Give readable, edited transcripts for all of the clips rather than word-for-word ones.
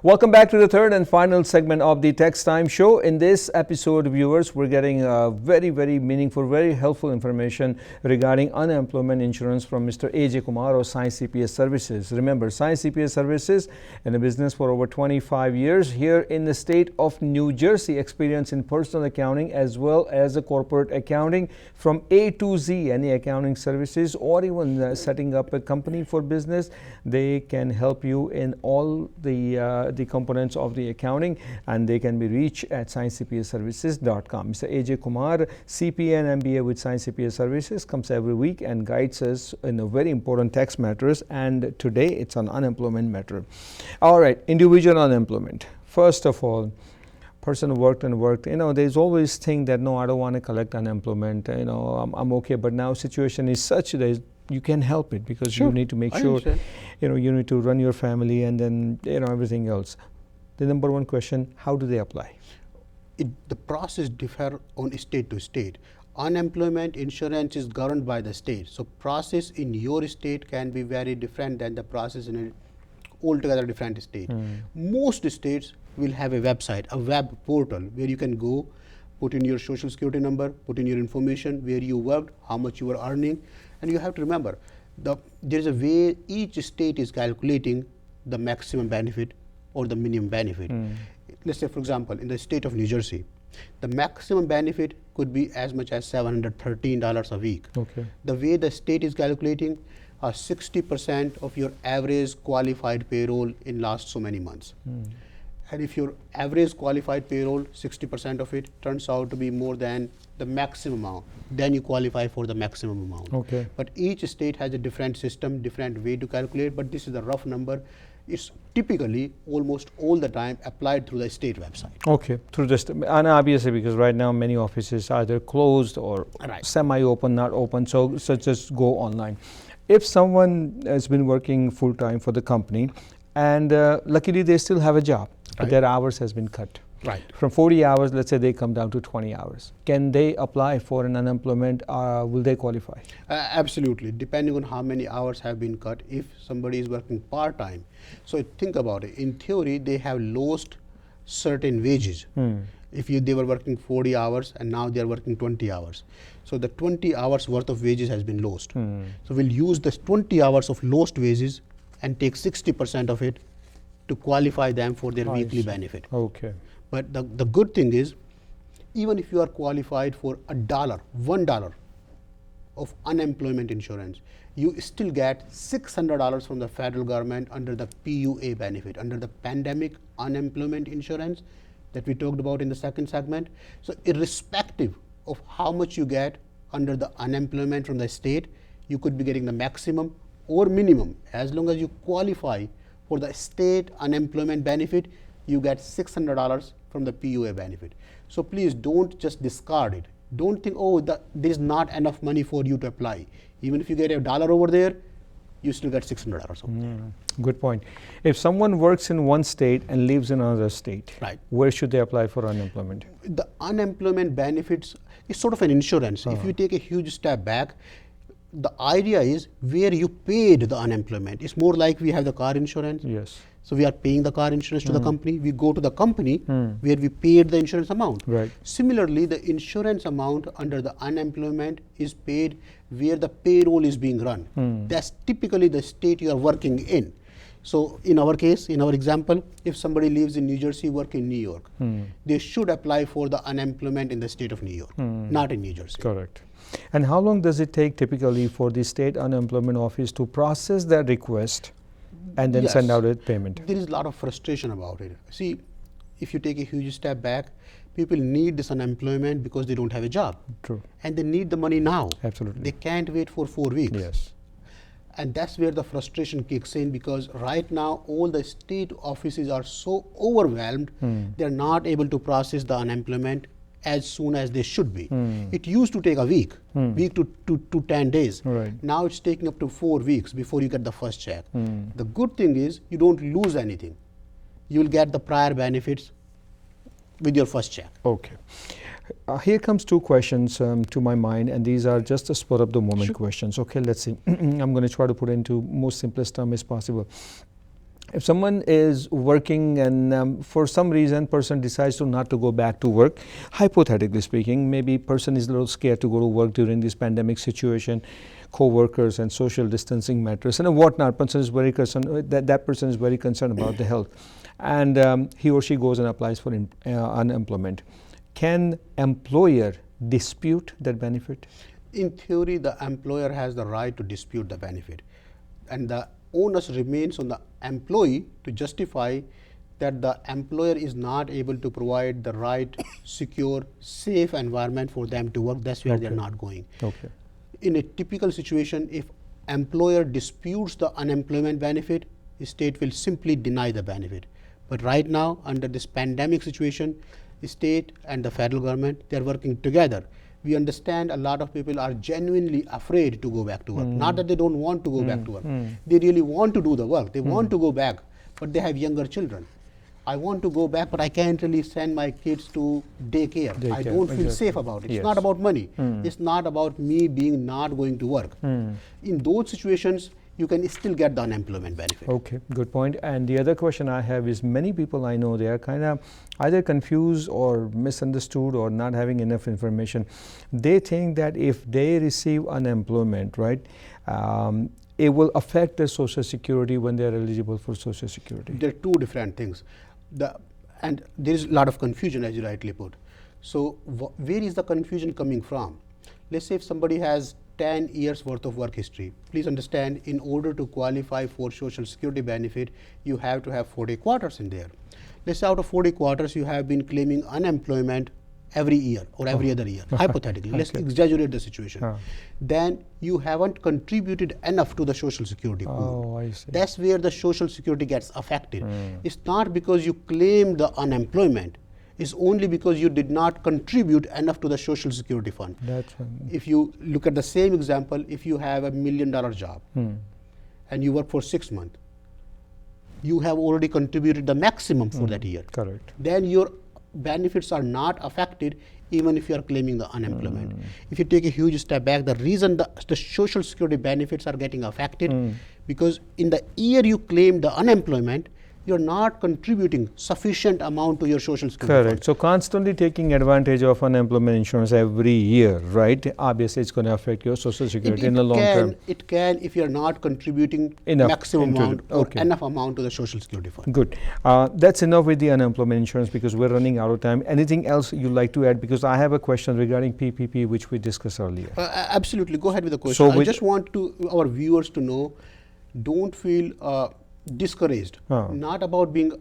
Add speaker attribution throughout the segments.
Speaker 1: Welcome back to the third and final segment of the Tax Time Show. In this episode, viewers, we're getting very, very meaningful, very helpful information regarding unemployment insurance from Mr. Ajay Kumar of Sai CPA Services. Remember, Sai CPA Services in a business for over 25 years here in the state of New Jersey, experience in personal accounting as well as a corporate accounting from A to Z, any accounting services or even setting up a company for business. They can help you in all the components of the accounting, and they can be reached at saicpaservices.com. Mr. Ajay Kumar, CPA and MBA with Sai CPA Services, comes every week and guides us in a very important tax matters, and today it's on unemployment matter. All right, individual unemployment. First of all, person worked and worked, there's always think that no, I don't want to collect unemployment, I'm okay, but now situation is such that you can help it because you need to make sure, you need to run your family and then, everything else. The number one question, how do they apply?
Speaker 2: The process differ on state to state. Unemployment insurance is governed by the state. So process in your state can be very different than the process in an altogether different state. Most states will have a website, a web portal where you can go, put in your social security number, put in your information, where you worked, how much you were earning. And you have to remember, there's a way each state is calculating the maximum benefit or the minimum benefit. Let's say, for example, in the state of New Jersey, the maximum benefit could be as much as $713 a week.
Speaker 1: Okay.
Speaker 2: The way the state is calculating, 60% of your average qualified payroll in last so many months. And if your average qualified payroll, 60% of it turns out to be more than the maximum amount, then you qualify for the maximum amount.
Speaker 1: Okay.
Speaker 2: But each state has a different system, different way to calculate, but this is a rough number. It's typically almost all the time applied through the state website.
Speaker 1: Okay, through this, and obviously because right now many offices are either closed or semi-open, not open, so just go online. If someone has been working full-time for the company and luckily they still have a job, but their hours has been cut.
Speaker 2: Right.
Speaker 1: From 40 hours, let's say they come down to 20 hours. Can they apply for an unemployment? Will they qualify?
Speaker 2: Absolutely, depending on how many hours have been cut. If somebody is working part-time, so think about it. In theory, they have lost certain wages. If they were working 40 hours and now they are working 20 hours. So the 20 hours worth of wages has been lost. So we'll use the 20 hours of lost wages and take 60% of it to qualify them for their weekly benefit.
Speaker 1: Okay.
Speaker 2: But the good thing is, even if you are qualified for $1 of unemployment insurance, you still get $600 from the federal government under the PUA benefit, under the pandemic unemployment insurance that we talked about in the second segment. So irrespective of how much you get under the unemployment from the state, you could be getting the maximum or minimum. As long as you qualify for the state unemployment benefit, you get $600 from the PUA benefit. So please don't just discard it. Don't think, oh, there's not enough money for you to apply. Even if you get $1 over there, you still get $600.
Speaker 1: Good point. If someone works in one state and lives in another state, where should they apply for unemployment?
Speaker 2: The unemployment benefits is sort of an insurance. If you take a huge step back, the idea is where you paid the unemployment. It's more like we have the car insurance.
Speaker 1: Yes.
Speaker 2: So we are paying the car insurance to the company. We go to the company where we paid the insurance amount.
Speaker 1: Right.
Speaker 2: Similarly, the insurance amount under the unemployment is paid where the payroll is being run. That's typically the state you are working in. So in our case, in our example, if somebody lives in New Jersey, work in New York, they should apply for the unemployment in the state of New York, not in New Jersey.
Speaker 1: Correct. And how long does it take typically for the state unemployment office to process that request and then send out a payment?
Speaker 2: There is a lot of frustration about it. See, if you take a huge step back, people need this unemployment because they don't have a job.
Speaker 1: True.
Speaker 2: And they need the money now.
Speaker 1: Absolutely.
Speaker 2: They can't wait for 4 weeks.
Speaker 1: Yes.
Speaker 2: And that's where the frustration kicks in, because right now all the state offices are so overwhelmed, they're not able to process the unemployment as soon as they should be. It used to take a week to 10 days.
Speaker 1: Right.
Speaker 2: Now it's taking up to 4 weeks before you get the first check. The good thing is you don't lose anything. You will get the prior benefits with your first check.
Speaker 1: Okay. Here comes two questions to my mind, and these are just a spur of the moment questions. Okay, let's see. I'm going to try to put it into most simplest term as possible. If someone is working and for some reason person decides to not to go back to work, hypothetically speaking, maybe person is a little scared to go to work during this pandemic situation, co-workers and social distancing matters and whatnot. Person is very concerned, that person is very concerned about the health, and he or she goes and applies for unemployment. Can employer dispute that benefit?
Speaker 2: In theory, the employer has the right to dispute the benefit, and the onus remains on the employee to justify that the employer is not able to provide the right, secure, safe environment for them to work. That's where they're not going.
Speaker 1: Okay.
Speaker 2: In a typical situation, if employer disputes the unemployment benefit, the state will simply deny the benefit. But right now, under this pandemic situation, the state and the federal government, they're working together. We understand a lot of people are genuinely afraid to go back to work. Not that they don't want to go back to work. They really want to do the work. They want to go back, but they have younger children. I want to go back, but I can't really send my kids to daycare. I don't feel safe about it. It's not about money. It's not about me being not going to work. In those situations, you can still get the unemployment benefit.
Speaker 1: Okay, good point. And the other question I have is, many people I know, they are kind of either confused or misunderstood or not having enough information. They think that if they receive unemployment, right, it will affect their Social Security when they are eligible for Social Security.
Speaker 2: There are two different things. And there is a lot of confusion, as you rightly put. So where is the confusion coming from? Let's say if somebody has 10 years worth of work history. Please understand, in order to qualify for Social Security benefit, you have to have 40 quarters in there. Let's say out of 40 quarters, you have been claiming unemployment every year or every other year, hypothetically. Let's exaggerate the situation. Then you haven't contributed enough to the Social Security pool.
Speaker 1: Oh, I see.
Speaker 2: That's where the Social Security gets affected. It's not because you claimed the unemployment. Is only because you did not contribute enough to the Social Security fund. If you look at the same example, if you have $1 million job and you work for 6 months, you have already contributed the maximum for that year.
Speaker 1: Correct.
Speaker 2: Then your benefits are not affected even if you are claiming the unemployment. If you take a huge step back, the reason the Social Security benefits are getting affected because in the year you claim the unemployment, you're not contributing sufficient amount to your Social Security
Speaker 1: Correct.
Speaker 2: fund.
Speaker 1: So constantly taking advantage of unemployment insurance every year, right? Obviously, it's going to affect your Social Security in the long term.
Speaker 2: It can if you're not contributing
Speaker 1: Enough
Speaker 2: maximum
Speaker 1: into
Speaker 2: amount
Speaker 1: it.
Speaker 2: or
Speaker 1: Okay.
Speaker 2: enough amount to the Social Security fund.
Speaker 1: Good. That's enough with the unemployment insurance because we're running out of time. Anything else you'd like to add? Because I have a question regarding PPP, which we discussed earlier.
Speaker 2: Absolutely. Go ahead with the question.
Speaker 1: So
Speaker 2: I just want our viewers to know, don't feel discouraged. Not about being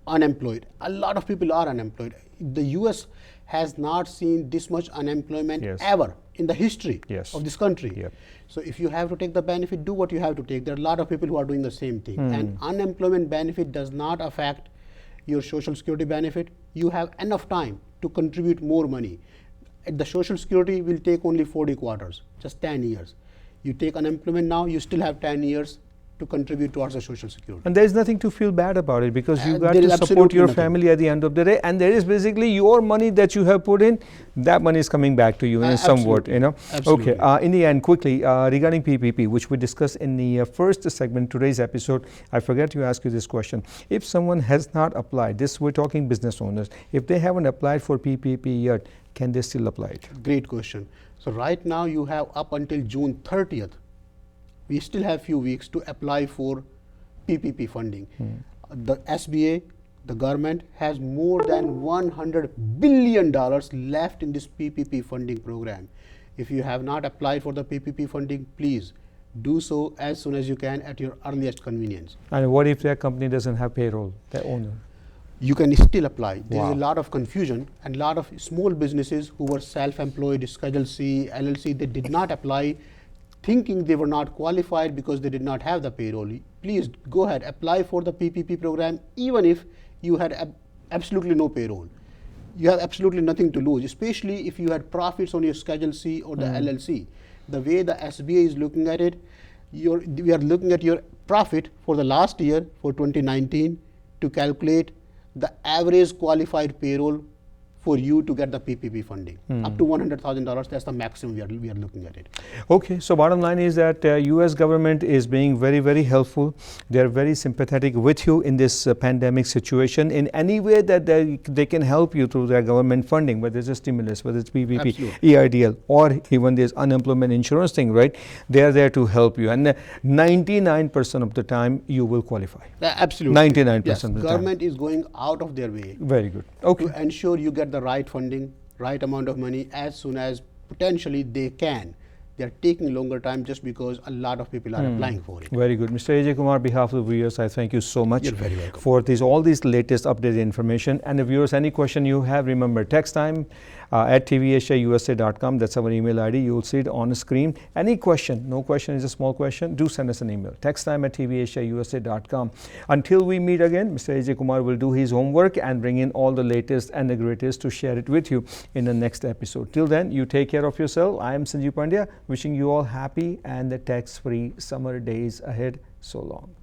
Speaker 2: unemployed. A lot of people are unemployed. The US has not seen this much unemployment ever in the history of this country. So if you have to take the benefit, do what you have to take. There are a lot of people who are doing the same thing. And unemployment benefit does not affect your Social Security benefit. You have enough time to contribute more money. The Social Security will take only 40 quarters, just 10 years. You take unemployment now, you still have 10 years to contribute towards the Social Security.
Speaker 1: And there's nothing to feel bad about it because you got
Speaker 2: there
Speaker 1: to
Speaker 2: is
Speaker 1: support your
Speaker 2: absolutely
Speaker 1: family at the end of the day, and there is basically your money that you have put in, that money is coming back to you in somewhat, you know.
Speaker 2: Absolutely.
Speaker 1: Okay, in the end, quickly, regarding PPP, which we discussed in the first segment, today's episode, I forgot to ask you this question. If someone has not applied, we're talking business owners, if they haven't applied for PPP yet, can they still apply it?
Speaker 2: Great question. So right now you have up until June 30th. We still have few weeks to apply for PPP funding. The SBA, the government, has more than $100 billion left in this PPP funding program. If you have not applied for the PPP funding, please do so as soon as you can at your earliest convenience.
Speaker 1: And what if that company doesn't have payroll, the owner?
Speaker 2: You can still apply. There is a lot of confusion, and a lot of small businesses who were self-employed, Schedule C, LLC, they did not apply, thinking they were not qualified because they did not have the payroll. Please go ahead, apply for the PPP program, even if you had absolutely no payroll. You have absolutely nothing to lose, especially if you had profits on your Schedule C or the LLC. The way the SBA is looking at it, we are looking at your profit for the last year, for 2019, to calculate the average qualified payroll for you to get the PPP funding. Up to $100,000, that's the maximum we are looking at it.
Speaker 1: Okay, so bottom line is that US government is being very, very helpful. They're very sympathetic with you in this pandemic situation in any way that they can help you through their government funding, whether it's a stimulus, whether it's PPP,
Speaker 2: Absolutely.
Speaker 1: EIDL, or even this unemployment insurance thing, right? They're there to help you. And 99% of the time, you will qualify.
Speaker 2: Absolutely.
Speaker 1: 99%
Speaker 2: Yes,
Speaker 1: of the time.
Speaker 2: government is going out of their way
Speaker 1: Very good. Okay.
Speaker 2: to ensure you get the right funding, right amount of money as soon as potentially they can. They're taking longer time just because a lot of people are applying for it.
Speaker 1: Very good. Mr. Ajay Kumar, on behalf of the viewers, I thank you so much
Speaker 2: You're very welcome.
Speaker 1: for all these latest updated information. And the viewers, any question you have, remember, text time at tvasiausa.com. That's our email ID. You'll see it on the screen. Any question, no question is a small question, do send us an email. Text time at tvasiausa.com. Until we meet again, Mr. Ajay Kumar will do his homework and bring in all the latest and the greatest to share it with you in the next episode. Till then, you take care of yourself. I am Sanjeev Pandya, wishing you all happy and the tax-free summer days ahead. So long.